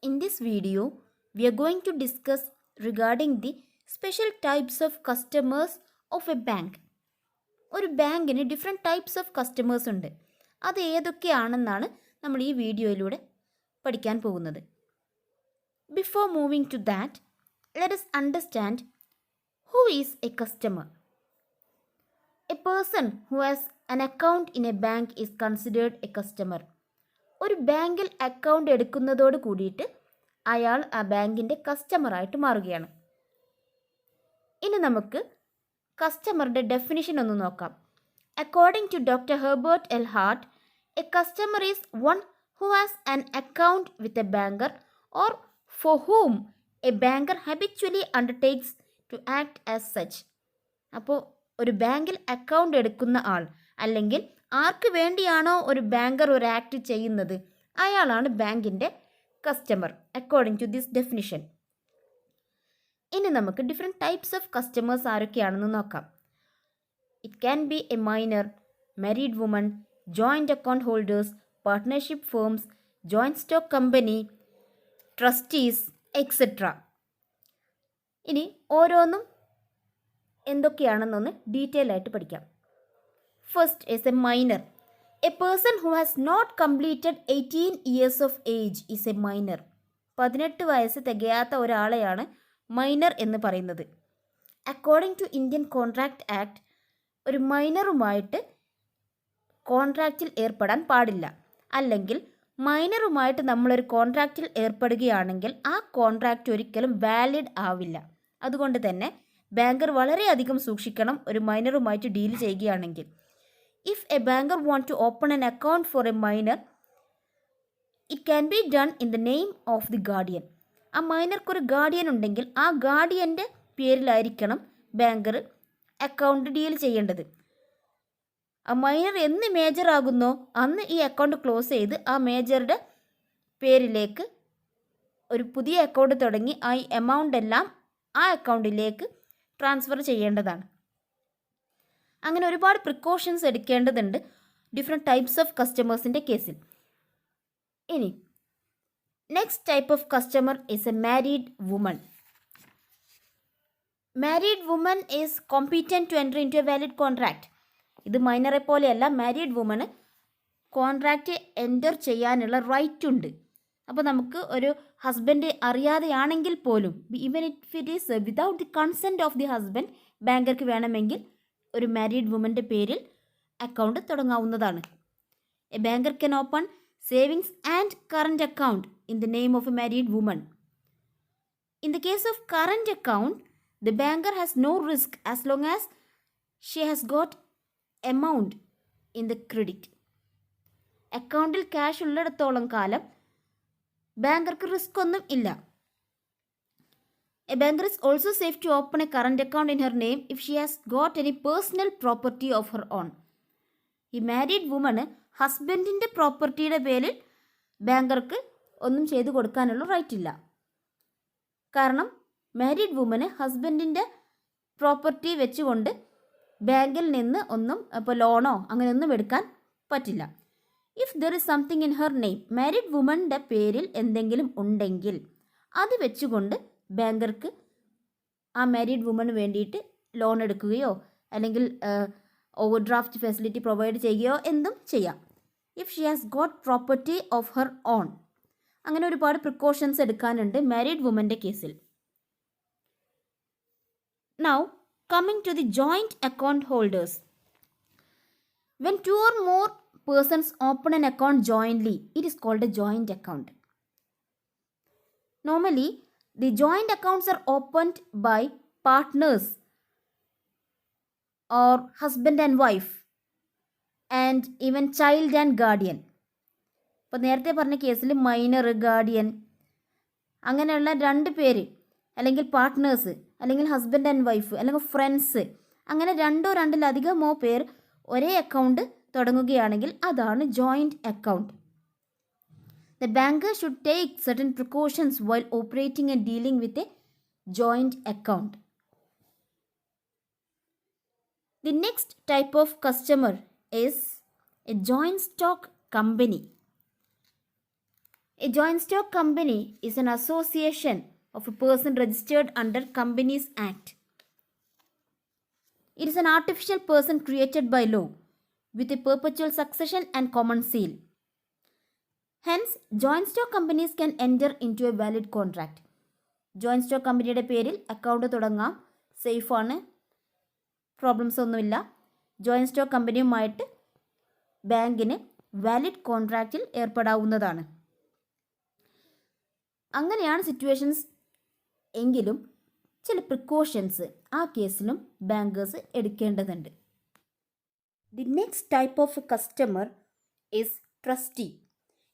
in this video, we are going to discuss regarding the special types of customers of a bank. ഒരു ബാങ്കിന് different types of customers ഉണ്ട്. അത് ഏതൊക്കെയാണെന്നാണ് നമ്മൾ ഈ വീഡിയോയിലൂടെ പഠിക്കാൻ പോകുന്നത്. Before moving to that, let us understand who is a customer. A person who has an account in a bank is considered a customer. ഒരു ബാങ്കിൽ അക്കൗണ്ട് എടുക്കുന്നതോട് കൂടിയിട്ട് അയാൾ ആ ബാങ്കിൻ്റെ കസ്റ്റമറായിട്ട് മാറുകയാണ്. ഇനി നമുക്ക് കസ്റ്റമറുടെ ഡെഫിനിഷൻ ഒന്ന് നോക്കാം. According to doctor Herbert L Hart, a customer is one who has an account with a banker or for whom a banker habitually undertakes to act as such. അപ്പോൾ ഒരു ബാങ്കിൽ അക്കൗണ്ട് എടുക്കുന്ന ആൾ, അല്ലെങ്കിൽ ആർക്ക് വേണ്ടിയാണോ ഒരു ബാങ്കർ ഒരു ആക്ട് ചെയ്യുന്നത്, അയാളാണ് ബാങ്കിൻ്റെ customer according to this definition. ഇനി നമുക്ക് ഡിഫറെൻറ്റ് ടൈപ്സ് ഓഫ് കസ്റ്റമേഴ്സ് ആരൊക്കെയാണെന്ന് നോക്കാം. It can be a minor, married woman, joint account holders, partnership firms, joint stock company, trustees, etcetera. ഇനി ഓരോന്നും എന്തൊക്കെയാണെന്നൊന്ന് ഡീറ്റെയിൽ ആയിട്ട് പഠിക്കാം. First is a minor. A person who has not completed 18 years of age is a minor. 18 വയസ്സ് തികയാത്ത ഒരാളെയാണ് minor എന്ന് പറയുന്നത്. According to Indian contract act, ഒരു മൈനറുമായിട്ട് കോൺട്രാക്റ്റിൽ ഏർപ്പെടാൻ പാടില്ല. അല്ലെങ്കിൽ മൈനറുമായിട്ട് നമ്മളൊരു കോൺട്രാക്റ്റിൽ ഏർപ്പെടുകയാണെങ്കിൽ ആ കോൺട്രാക്റ്റ് ഒരിക്കലും വാലിഡ് ആവില്ല. അതുകൊണ്ട് തന്നെ ബാങ്കർ വളരെയധികം സൂക്ഷിക്കണം ഒരു മൈനറുമായിട്ട് ഡീൽ ചെയ്യുകയാണെങ്കിൽ. If a banker want to open an account for a minor, it can be done in the name of the guardian. ആ മൈനർക്കൊരു ഗാർഡിയൻ ഉണ്ടെങ്കിൽ ആ ഗാർഡിയൻ്റെ പേരിലായിരിക്കണം ബാങ്കർ അക്കൗണ്ട് ഡീൽ ചെയ്യേണ്ടത്. ആ മൈനർ എന്ന് മേജർ ആകുന്നോ അന്ന് ഈ അക്കൗണ്ട് ക്ലോസ് ചെയ്ത് ആ മേജറുടെ പേരിലേക്ക് ഒരു പുതിയ അക്കൗണ്ട് തുടങ്ങി ആ എമൗണ്ട് എല്ലാം ആ അക്കൗണ്ടിലേക്ക് ട്രാൻസ്ഫർ ചെയ്യേണ്ടതാണ്. അങ്ങനെ ഒരുപാട് പ്രിക്കോഷൻസ് എടുക്കേണ്ടതുണ്ട് ഡിഫറെൻറ്റ് ടൈപ്സ് ഓഫ് കസ്റ്റമേഴ്സിൻ്റെ കേസിൽ. ഇനി next type of customer is a married woman. Married woman is competent to enter into a valid contract. ഇത് മൈനറെ പോലെയല്ല, മാരീഡ് വുമണ് കോൺട്രാക്റ്റ് എൻ്റർ ചെയ്യാനുള്ള റൈറ്റ് ഉണ്ട്. അപ്പോൾ നമുക്ക് ഒരു ഹസ്ബൻഡ് അറിയാതെയാണെങ്കിൽ പോലും, even if it is without the consent of the husband, ബാങ്കർക്ക് വേണമെങ്കിൽ ഒരു മാരീഡ് വുമൻ്റെ പേരിൽ അക്കൗണ്ട് തുടങ്ങാവുന്നതാണ്. A banker can open savings and current account in the name of A married woman. In the case of current account, the banker has no risk as long as she has got amount in the credit. അക്കൗണ്ടിൽ cash ഉള്ളിടത്തോളം കാലം ബാങ്കർക്ക് risk ഒന്നും ഇല്ല. A banker is also safe to open a current account in her name if she has got any personal property of her own. ഈ married woman ഹസ്ബൻഡിൻ്റെ പ്രോപ്പർട്ടിയുടെ പേരിൽ ബാങ്കർക്ക് ഒന്നും ചെയ്തു കൊടുക്കാനുള്ള റൈറ്റ് ഇല്ല. കാരണം മാരീഡ് വുമന് ഹസ്ബൻഡിൻ്റെ പ്രോപ്പർട്ടി വെച്ചുകൊണ്ട് ബാങ്കിൽ നിന്ന് ഒന്നും ഇപ്പോൾ ലോണോ അങ്ങനെയൊന്നും എടുക്കാൻ പറ്റില്ല. If there is something in her name, married വുമൻ്റെ പേരിൽ എന്തെങ്കിലും ഉണ്ടെങ്കിൽ അത് വെച്ചുകൊണ്ട് ബാങ്കർക്ക് ആ മാരീഡ് വുമന് വേണ്ടിയിട്ട് ലോൺ എടുക്കുകയോ അല്ലെങ്കിൽ ഓവർ ഡ്രാഫ്റ്റ് ഫെസിലിറ്റി പ്രൊവൈഡ് ചെയ്യുകയോ എന്തും ചെയ്യാം. If she has got property of her own, അങ്ങനെ ഒരുപാട് പ്രിക്കോഷൻസ് എടുക്കാനുണ്ട് മാരീഡ് വുമൻ്റെ കേസിൽ. Now coming to the joint account holders. When 2 or more persons open an account jointly, it is called a joint account. Normally, the joint accounts are opened by partners or husband and wife and even child and guardian. ഇപ്പോൾ നേരത്തെ പറഞ്ഞ കേസിൽ minor, guardian അങ്ങനെയുള്ള 2 പേര്, അല്ലെങ്കിൽ partners, അല്ലെങ്കിൽ husband and wife, അല്ലെങ്കിൽ friends, അങ്ങനെ 2 or 2-ലധികമോ പേർ ഒരേ അക്കൗണ്ട് തുടങ്ങുകയാണെങ്കിൽ അതാണ് joint account. The banker should take certain precautions while operating and dealing with a joint account. The next type of customer is a joint stock company. A joint stock company is an association of a person registered under Companies Act. It is an artificial person created by law with a perpetual succession and common seal. Hence, joint stock companies can enter into a valid contract. Joint stock കമ്പനിയുടെ പേരിൽ account തുടങ്ങാം, സേഫാണ്, problems ഒന്നുമില്ല. Joint stock കമ്പനിയുമായിട്ട് ബാങ്കിന് valid കോൺട്രാക്റ്റിൽ ഏർപ്പെടാവുന്നതാണ്. അങ്ങനെയാണ് situations എങ്കിലും ചില precautions ആ കേസിലും ബാങ്കേഴ്സ് എടുക്കേണ്ടതുണ്ട്. The next type of customer is trustee.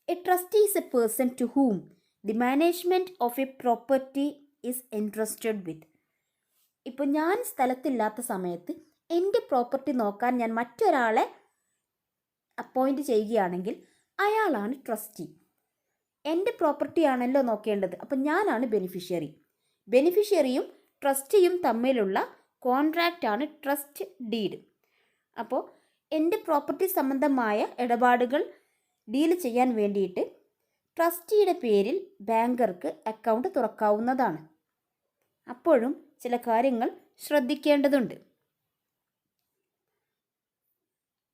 A trustee is a person to whom the management of a property is entrusted with. ഇപ്പോൾ ഞാൻ സ്ഥലത്തില്ലാത്ത സമയത്ത് എൻ്റെ പ്രോപ്പർട്ടി നോക്കാൻ ഞാൻ മറ്റൊരാളെ അപ്പോയിൻറ്റ് ചെയ്യുകയാണെങ്കിൽ അയാളാണ് ട്രസ്റ്റി. എൻ്റെ പ്രോപ്പർട്ടിയാണല്ലോ നോക്കേണ്ടത്, അപ്പം ഞാനാണ് ബെനിഫിഷ്യറി. ബെനിഫിഷ്യറിയും ട്രസ്റ്റിയും തമ്മിലുള്ള കോൺട്രാക്റ്റാണ് ട്രസ്റ്റ് ഡീഡ്. അപ്പോൾ എൻ്റെ പ്രോപ്പർട്ടി സംബന്ധമായ ഇടപാടുകൾ ഡീൽ ചെയ്യാൻ വേണ്ടിയിട്ട് ട്രസ്റ്റിയുടെ പേരിൽ ബാങ്കർക്ക് അക്കൗണ്ട് തുറക്കാവുന്നതാണ്. അപ്പോഴും ചില കാര്യങ്ങൾ ശ്രദ്ധിക്കേണ്ടതുണ്ട്.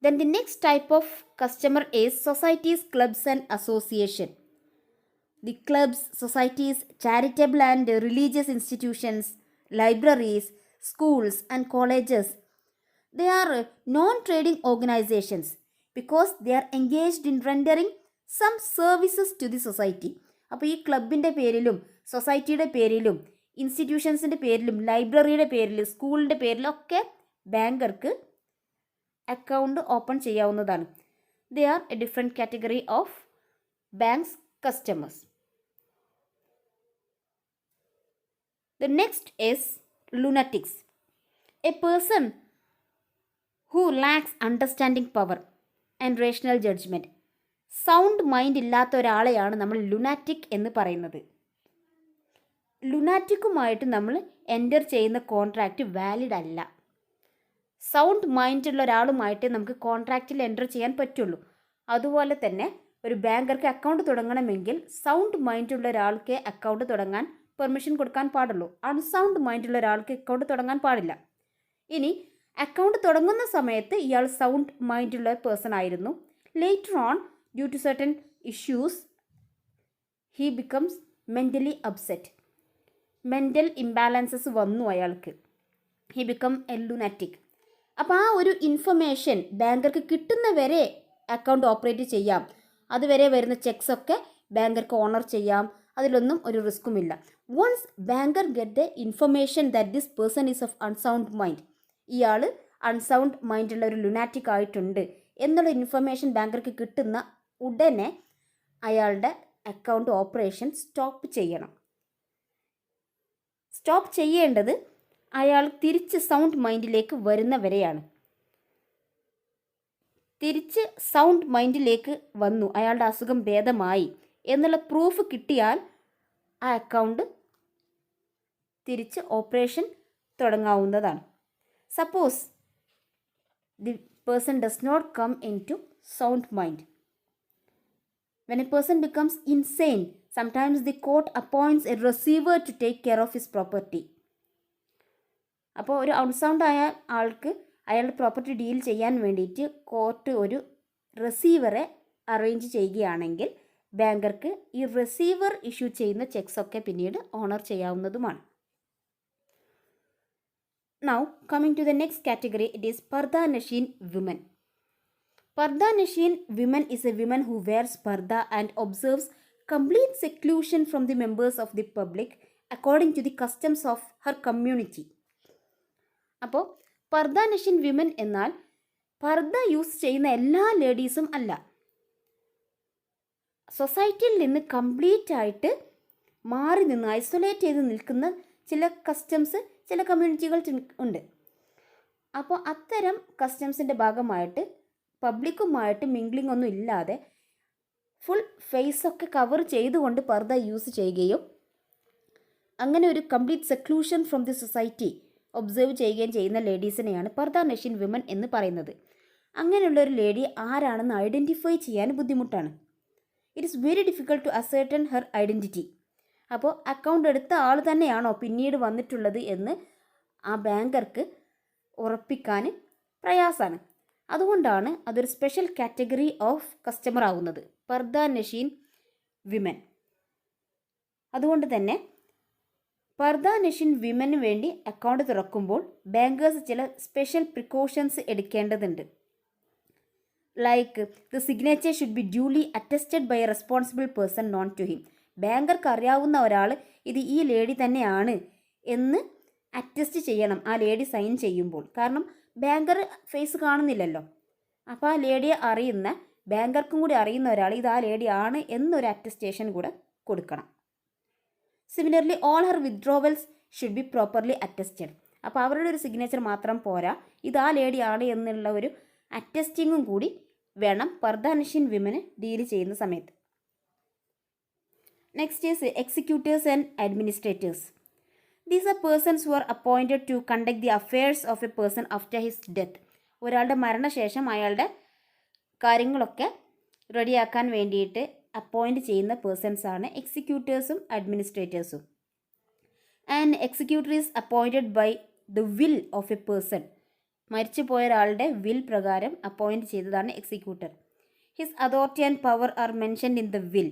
Then the next type of customer is societies, clubs and association. The clubs, societies, charitable and religious institutions, libraries, schools and colleges, they are non-trading organizations because they are engaged in rendering some services to the society. അപ്പോൾ ഈ ക്ലബിൻ്റെ പേരിലും സൊസൈറ്റിയുടെ പേരിലും ഇൻസ്റ്റിറ്റ്യൂഷൻസിൻ്റെ പേരിലും ലൈബ്രറിയുടെ പേരിലും സ്കൂളിൻ്റെ പേരിലൊക്കെ ബാങ്കർക്ക് അക്കൗണ്ട് ഓപ്പൺ ചെയ്യാവുന്നതാണ്. They are a different category of banks customers. The next is lunatics. A person who lacks understanding power and rational judgement. Sound mind ഇല്ലാത്ത ഒരാളെയാണ് നമ്മൾ ലുനാറ്റിക് എന്ന് പറയുന്നത്. ലുനാറ്റിക്കുമായിട്ട് നമ്മൾ എൻ്റർ ചെയ്യുന്ന കോൺട്രാക്റ്റ് വാലിഡ് അല്ല. സൗണ്ട് മൈൻഡുള്ള ഒരാളുമായിട്ട് നമുക്ക് കോൺട്രാക്റ്റിൽ എൻ്റർ ചെയ്യാൻ പറ്റുള്ളൂ. അതുപോലെ തന്നെ ഒരു ബാങ്കർക്ക് അക്കൗണ്ട് തുടങ്ങണമെങ്കിൽ സൗണ്ട് മൈൻഡുള്ള ഒരാൾക്ക് അക്കൗണ്ട് തുടങ്ങാൻ പെർമിഷൻ കൊടുക്കാൻ പാടുള്ളൂ. അൺസൗണ്ട് മൈൻഡുള്ള ഒരാൾക്ക് അക്കൗണ്ട് തുടങ്ങാൻ പാടില്ല. ഇനി അക്കൗണ്ട് തുടങ്ങുന്ന സമയത്ത് ഇയാൾ സൗണ്ട് മൈൻഡുള്ള പേഴ്സൺ ആയിരുന്നു. Later on due to certain issues he becomes mentally upset. Mental imbalances വന്നു അയാൾക്ക്. He become a lunatic. അപ്പോൾ ആ ഒരു ഇൻഫർമേഷൻ ബാങ്കർക്ക് കിട്ടുന്നവരെ അക്കൗണ്ട് ഓപ്പറേറ്റ് ചെയ്യാം. അതുവരെ വരുന്ന ചെക്സൊക്കെ ബാങ്കർക്ക് ഓണർ ചെയ്യാം. അതിലൊന്നും ഒരു റിസ്ക്കുമില്ല. Once banker get the information that this person is of unsound mind, ഇയാൾ അൺസൗണ്ട് മൈൻഡുള്ള ഒരു ലുനാറ്റിക് ആയിട്ടുണ്ട് എന്നുള്ള ഇൻഫർമേഷൻ ബാങ്കർക്ക് കിട്ടുന്ന ഉടനെ അയാളുടെ അക്കൗണ്ട് ഓപ്പറേഷൻ സ്റ്റോപ്പ് ചെയ്യണം. സ്റ്റോപ്പ് ചെയ്യേണ്ടത് അയാൾ തിരിച്ച് സൗണ്ട് മൈൻഡിലേക്ക് വരുന്നവരെയാണ്. തിരിച്ച് സൗണ്ട് മൈൻഡിലേക്ക് വന്നു, അയാളുടെ അസുഖം ഭേദമായി എന്നുള്ള പ്രൂഫ് കിട്ടിയാൽ ആ അക്കൗണ്ട് തിരിച്ച് ഓപ്പറേഷൻ തുടങ്ങാവുന്നതാണ്. Suppose the person does not come into sound mind. When a person becomes insane, sometimes the court appoints a receiver to take care of his property. അപ്പോൾ ഒരു അൺസൗണ്ട് ആയ ആൾക്ക് അയാളുടെ property deal ചെയ്യാൻ വേണ്ടിയിട്ട് court ഒരു റിസീവറെ arrange ചെയ്യുകയാണെങ്കിൽ ബാങ്കർക്ക് ഈ റിസീവർ ഇഷ്യൂ ചെയ്യുന്ന ചെക്സൊക്കെ പിന്നീട് ഓണർ ചെയ്യാവുന്നതുമാണ്. Now coming to the next category, it is purdah nashin women. Purdah nashin women is a woman who wears parda and observes complete seclusion from the members of the public according to the customs of her community. അപ്പോൾ പർദ nashin women എന്നാൽ പർദ use ചെയ്യുന്ന എല്ലാ ലേഡീസും അല്ല. സൊസൈറ്റിയിൽ നിന്ന് complete ആയിട്ട് മാറി നിന്ന് ഐസൊലേറ്റ് ചെയ്ത് നിൽക്കുന്ന ചില കസ്റ്റംസ് ചില കമ്മ്യൂണിറ്റികൾ ഉണ്ട്. അപ്പോൾ അത്തരം കസ്റ്റംസിൻ്റെ ഭാഗമായിട്ട് പബ്ലിക്കുമായിട്ട് മിംഗ്ലിംഗ് ഒന്നും ഇല്ലാതെ ഫുൾ ഫേസൊക്കെ കവർ ചെയ്തുകൊണ്ട് പർദ യൂസ് ചെയ്യുകയും അങ്ങനെ ഒരു complete seclusion from the society observe ചെയ്യുകയും ചെയ്യുന്ന ലേഡീസിനെയാണ് പർദ നഷീൻ വിമൻ എന്ന് പറയുന്നത്. അങ്ങനെയുള്ളൊരു ലേഡി ആരാണെന്ന് ഐഡൻറ്റിഫൈ ചെയ്യാൻ ബുദ്ധിമുട്ടാണ്. It is very difficult to ascertain her identity. അപ്പോൾ അക്കൗണ്ട് എടുത്ത ആൾ തന്നെയാണോ പിന്നീട് വന്നിട്ടുള്ളത് എന്ന് ആ ബാങ്കർക്ക് ഉറപ്പിക്കാൻ പ്രയാസമാണ്. അതുകൊണ്ടാണ് അതൊരു സ്പെഷ്യൽ കാറ്റഗറി ഓഫ് കസ്റ്റമർ ആകുന്നത്, പർദ നഷീൻ വിമൻ. അതുകൊണ്ട് തന്നെ പർദ നഷീൻ വിമന് വേണ്ടി അക്കൗണ്ട് തുറക്കുമ്പോൾ ബാങ്കേഴ്സ് ചില സ്പെഷ്യൽ പ്രിക്കോഷൻസ് എടുക്കേണ്ടതുണ്ട്. Like the signature should be duly attested by a responsible person known to him. ബാങ്കർക്ക് അറിയാവുന്ന ഒരാൾ ഇത് ഈ ലേഡി തന്നെയാണ് എന്ന് അറ്റസ്റ്റ് ചെയ്യണം ആ ലേഡി സൈൻ ചെയ്യുമ്പോൾ. കാരണം ബാങ്കർ ഫേസ് കാണുന്നില്ലല്ലോ. അപ്പോൾ ആ ലേഡിയെ അറിയുന്ന, ബാങ്കർക്കും കൂടി അറിയുന്ന ഒരാൾ ഇത് ആ ലേഡി ആണ് എന്നൊരു അറ്റസ്റ്റേഷൻ കൂടെ കൊടുക്കണം. Similarly all her withdrawals should be properly attested. അപ്പോൾ അവരുടെ ഒരു സിഗ്നേച്ചർ മാത്രം പോരാ, ഇത് ആ ലേഡി ആണ് എന്നുള്ള ഒരു അറ്റസ്റ്റിങ്ങും കൂടി വേണം പർദ നഷീൻ വിമന് ഡീൽ ചെയ്യുന്ന സമയത്ത്. Next is executors and administrators. These are persons who are appointed to conduct the affairs of a person after his death. ഒരാളുടെ മരണശേഷം അയാളുടെ കാര്യങ്ങളൊക്കെ റെഡിയാക്കാൻ വേണ്ടിയിട്ട് അപ്പോയിൻറ്റ് ചെയ്യുന്ന പേഴ്സൺസാണ് എക്സിക്യൂട്ടേഴ്സും അഡ്മിനിസ്ട്രേറ്റേഴ്സും. And executor is appointed by the will of a person. മരിച്ചു പോയ ഒരാളുടെ വിൽ പ്രകാരം അപ്പോയിൻറ്റ് ചെയ്തതാണ് executor. His authority and power are mentioned in the will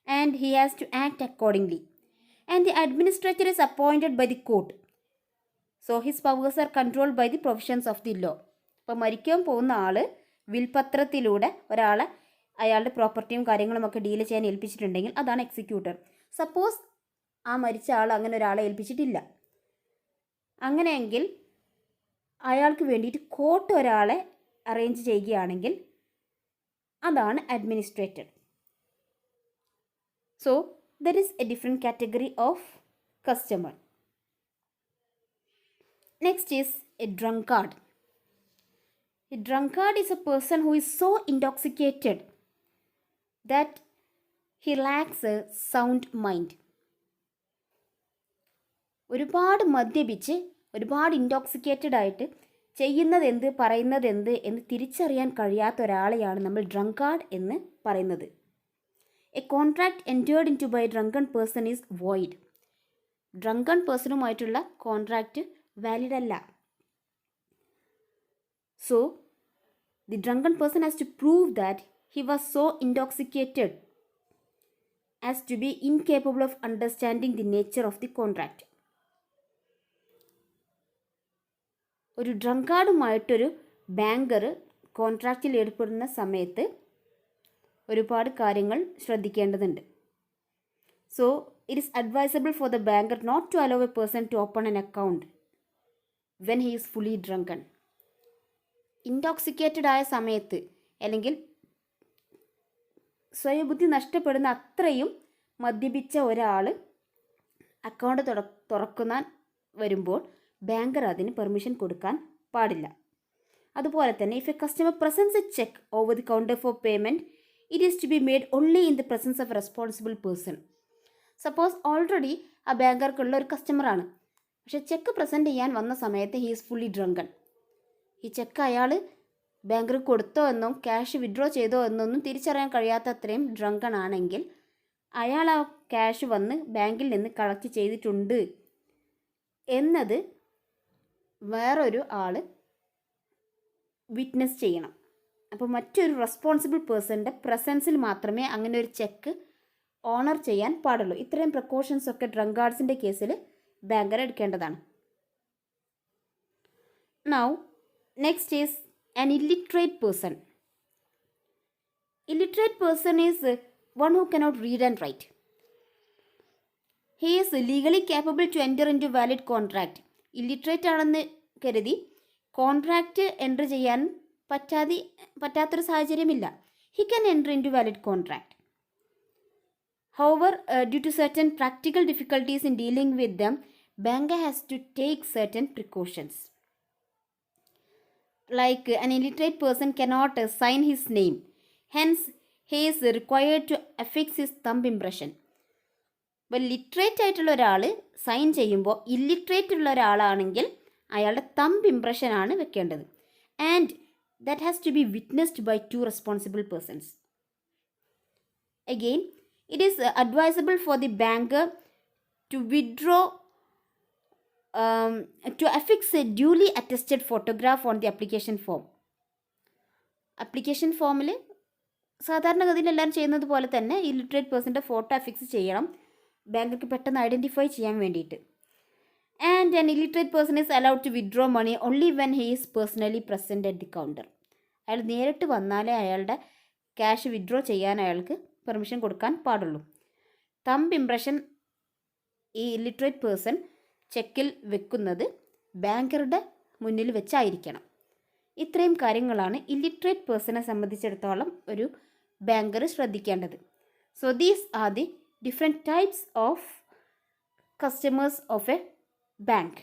and he has to act accordingly. And the administrator is appointed by the court. So his powers are controlled by the provisions of the law. അപ്പോൾ മരിക്കാൻ പോകുന്ന ആൾ വിൽപത്രത്തിലൂടെ ഒരാളെ അയാളുടെ പ്രോപ്പർട്ടിയും കാര്യങ്ങളുമൊക്കെ deal ചെയ്യാൻ ഏൽപ്പിച്ചിട്ടുണ്ടെങ്കിൽ അതാണ് executor. Suppose ആ മരിച്ച ആൾ അങ്ങനെ ഒരാളെ ഏൽപ്പിച്ചിട്ടില്ല, അങ്ങനെയെങ്കിൽ അയാൾക്ക് വേണ്ടിയിട്ട് കോർട്ട് ഒരാളെ അറേഞ്ച് ചെയ്യുകയാണെങ്കിൽ അതാണ് administrator. So there is a different category of customer. Next is a drunkard. A drunkard is a person who is so intoxicated that he lacks a sound mind. ഒരുപാട് മദ്യപിച്ച് ഒരുപാട് ഇൻടോക്സിക്കേറ്റഡ് ആയിട്ട് ചെയ്യുന്നത് എന്ത് പറയുന്നത് എന്ത് എന്ന് തിരിച്ചറിയാൻ കഴിയാത്ത ഒരാളെയാണ് നമ്മൾ ഡ്രങ്കാർഡ് എന്ന് പറയുന്നത്. A contract entered into by a drunken person is void. Drunken പേഴ്സണുമായിട്ടുള്ള കോൺട്രാക്റ്റ് വാലിഡ് അല്ല. So the drunken person has to prove that he was so intoxicated as to be incapable of understanding the nature of the contract. ഒരു ഡ്രങ്കാർഡുമായിട്ടൊരു banker കോൺട്രാക്റ്റിൽ ഏർപ്പെടുന്ന സമയത്ത് ഒരുപാട് കാര്യങ്ങൾ ശ്രദ്ധിക്കേണ്ടതുണ്ട്. So it is advisable for the banker not to allow a person to open an account when he is fully drunken. Intoxicated ആയ സമയത്ത് അല്ലെങ്കിൽ സ്വയബുദ്ധി നഷ്ടപ്പെടുന്ന അത്രയും മദ്യപിച്ച ഒരാൾ അക്കൗണ്ട് തുറക്കുന്ന വരുമ്പോൾ ബാങ്കർ അതിന് പെർമിഷൻ കൊടുക്കാൻ പാടില്ല. അതുപോലെ തന്നെ if A customer presence a cheque over the counter for payment it is to be made only in the presence of a responsible person. Suppose already ആ ബാങ്കർക്കുള്ള ഒരു കസ്റ്റമറാണ്, പക്ഷേ ചെക്ക് പ്രസൻറ്റ് ചെയ്യാൻ വന്ന സമയത്ത് ഹീ ഈസ് ഫുള്ളി ഡ്രങ്കൺ. ഈ check അയാൾ banker കൊടുത്തോ എന്നോ ക്യാഷ് വിഡ്രോ ചെയ്തോ എന്നൊന്നും തിരിച്ചറിയാൻ കഴിയാത്ത അത്രയും ഡ്രങ്കൺ ആണെങ്കിൽ അയാൾ ആ ക്യാഷ് വന്ന് ബാങ്കിൽ നിന്ന് കളക്ട് ചെയ്തിട്ടുണ്ട് എന്നത് വേറൊരു ആൾ വിറ്റ്നസ് ചെയ്യണം. അപ്പോൾ മറ്റൊരു റെസ്പോൺസിബിൾ പേഴ്സൻ്റെ പ്രസൻസിൽ മാത്രമേ അങ്ങനെ ഒരു ചെക്ക് ഓണർ ചെയ്യാൻ പാടുള്ളൂ. ഇത്രയും പ്രിക്കോഷൻസ് ഒക്കെ ഡ്രങ്കാർഡ്സിൻ്റെ കേസിൽ ബാങ്കർ എടുക്കേണ്ടതാണ്. Now next is an illiterate person. Illiterate person is one who cannot read and write. He is legally capable to enter into valid contract. Illiterate ആണെന്ന് കരുതി കോൺട്രാക്റ്റ് എൻ്റർ ചെയ്യാൻ പറ്റാത്തൊരു സാഹചര്യമില്ല. He can enter into valid contract. However due to certain practical difficulties in dealing with them, banker has to take certain precautions. Like an illiterate person cannot sign his name, hence he is required to affix his thumb impression. അപ്പോൾ literate ആയിട്ടുള്ള ഒരാൾ sign ചെയ്യുമ്പോൾ illiterate ഉള്ള ഒരാളാണെങ്കിൽ അയാളുടെ thumb ഇംപ്രഷനാണ് വെക്കേണ്ടത്. And that has to be witnessed by two responsible persons. Again, it is advisable for the banker to withdraw to affix a duly attested photograph on the application form. Application ഫോമിൽ സാധാരണഗതിയിൽ എല്ലാവരും ചെയ്യുന്നത് പോലെ തന്നെ illiterate പേഴ്സൻ്റെ photo affix ചെയ്യണം, ബാങ്കർക്ക് പെട്ടെന്ന് identify ചെയ്യാൻ വേണ്ടിയിട്ട്. And an illiterate person is allowed to withdraw money only when he is personally present at the counter. അയാൾ നേരിട്ട് വന്നാലേ അയാളുടെ ക്യാഷ് വിഡ്രോ ചെയ്യാൻ അയാൾക്ക് പെർമിഷൻ കൊടുക്കാൻ പാടുള്ളൂ. തമ്പ് ഇംപ്രഷൻ ഈ ഇല്ലിറ്ററേറ്റ് പേഴ്സൺ ചെക്കിൽ വെക്കുന്നത് ബാങ്കറുടെ മുന്നിൽ വെച്ചായിരിക്കണം. ഇത്രയും കാര്യങ്ങളാണ് ഇല്ലിറ്ററേറ്റ് പേഴ്സണെ സംബന്ധിച്ചിടത്തോളം ഒരു ബാങ്കർ ശ്രദ്ധിക്കേണ്ടത്. So these are the different types of customers of A bank.